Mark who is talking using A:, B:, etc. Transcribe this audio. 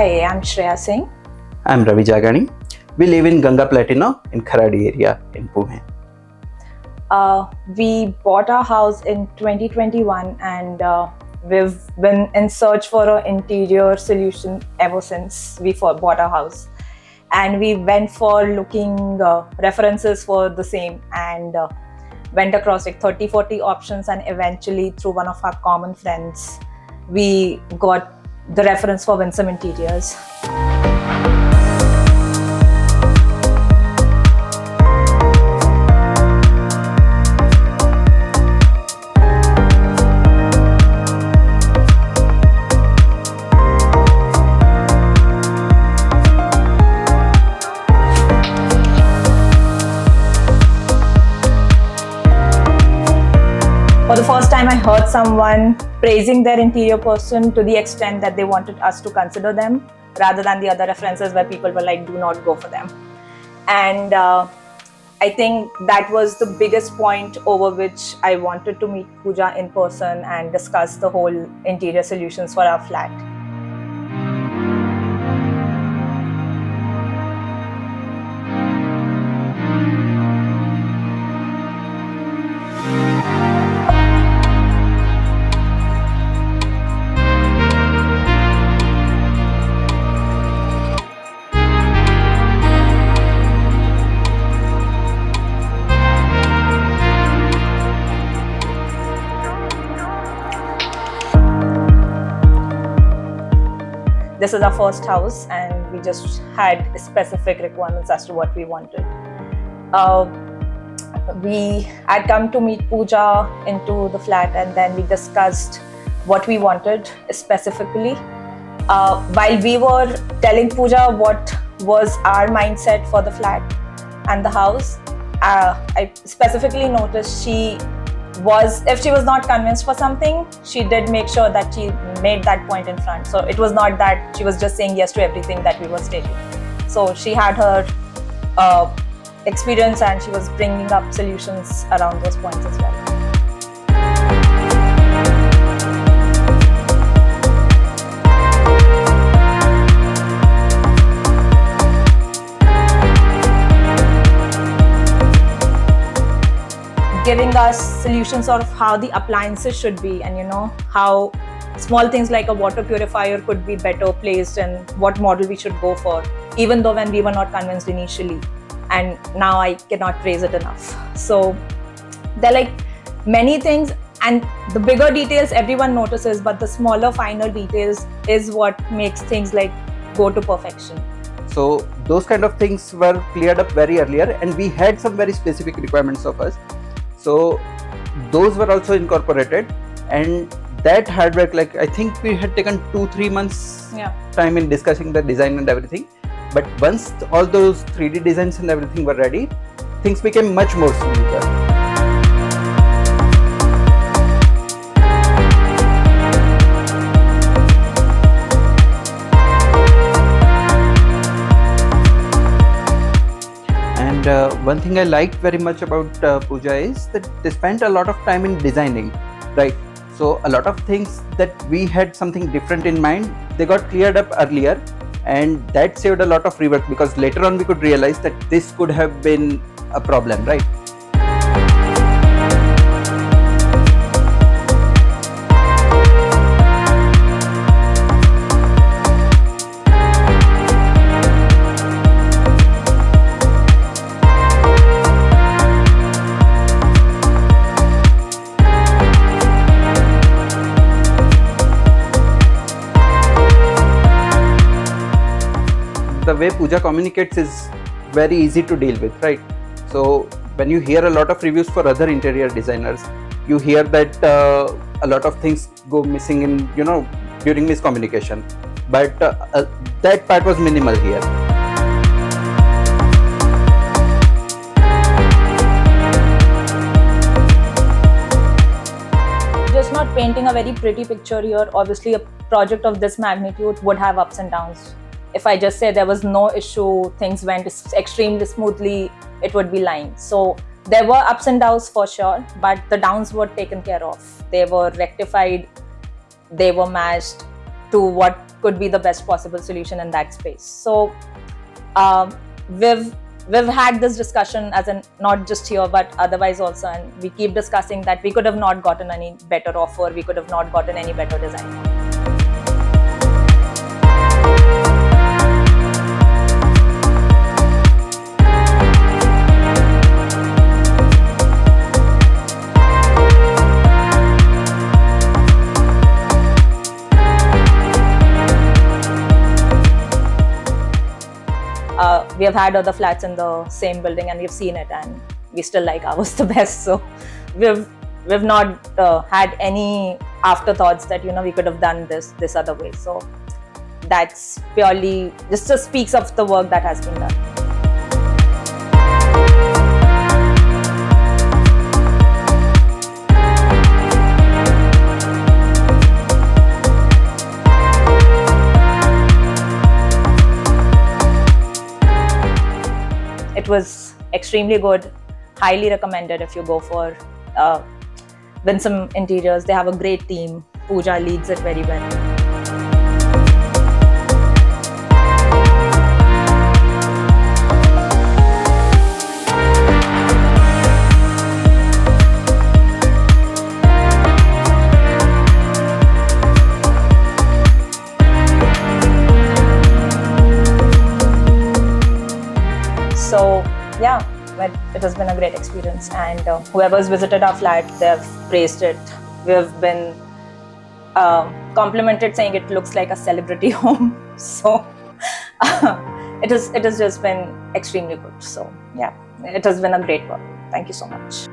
A: Hi, I'm Shreya Singh.
B: I'm Ravi Jagani. We live in Ganga Platinum in Kharadi area in Pune.
A: We bought our house in 2021 and we've been in search for an interior solution ever since we bought our house. And we went for looking references for the same and went across like 30-40 options, and eventually through one of our common friends, we got the reference for Winsome Interiors. For the first time, I heard someone praising their interior person to the extent that they wanted us to consider them rather than the other references where people were like, do not go for them. And I think that was the biggest point over which I wanted to meet Pooja in person and discuss the whole interior solutions for our flat. This is our first house and we just had specific requirements as to what we wanted. We had come to meet Pooja into the flat and then we discussed what we wanted specifically. While we were telling Pooja what was our mindset for the flat and the house, I specifically noticed if she was not convinced for something, she did make sure that she made that point in front. So it was not that she was just saying yes to everything that we were stating. So she had her experience and she was bringing up solutions around those points as well. Giving us solutions of how the appliances should be, and how small things like a water purifier could be better placed and what model we should go for, even though when we were not convinced initially, and now I cannot praise it enough. So there are like many things, and the bigger details everyone notices, but the smaller finer details is what makes things like go to perfection.
B: So those kind of things were cleared up very earlier, and we had some very specific requirements of us. So those were also incorporated, and that hard work, like I think we had taken 2-3 months time in discussing the design and everything. But once all those 3D designs and everything were ready, things became much more smoother. And one thing I liked very much about Pooja is that they spent a lot of time in designing, right? So a lot of things that we had something different in mind, they got cleared up earlier, and that saved a lot of rework, because later on we could realize that this could have been a problem, right? The way Pooja communicates is very easy to deal with, right? So when you hear a lot of reviews for other interior designers, you hear that a lot of things go missing in during miscommunication, but that part was minimal here.
A: Just not painting a very pretty picture here. Obviously a project of this magnitude would have ups and downs. If I just say there was no issue, things went extremely smoothly, it would be lying. So there were ups and downs for sure, but the downs were taken care of. They were rectified, they were matched to what could be the best possible solution in that space. So we've had this discussion, as in not just here but otherwise also, and we keep discussing that we could have not gotten any better offer, we could have not gotten any better design. We have had other flats in the same building and we've seen it, and we still like ours the best. So we've not had any afterthoughts that we could have done this other way. So that's purely just speaks of the work that has been done. It was extremely good, highly recommended if you go for Winsome Interiors. They have a great team. Pooja leads it very well. So yeah, it has been a great experience, and whoever's visited our flat, they've praised it. We've been complimented, saying it looks like a celebrity home. So it has just been extremely good. So yeah, it has been a great work. Thank you so much.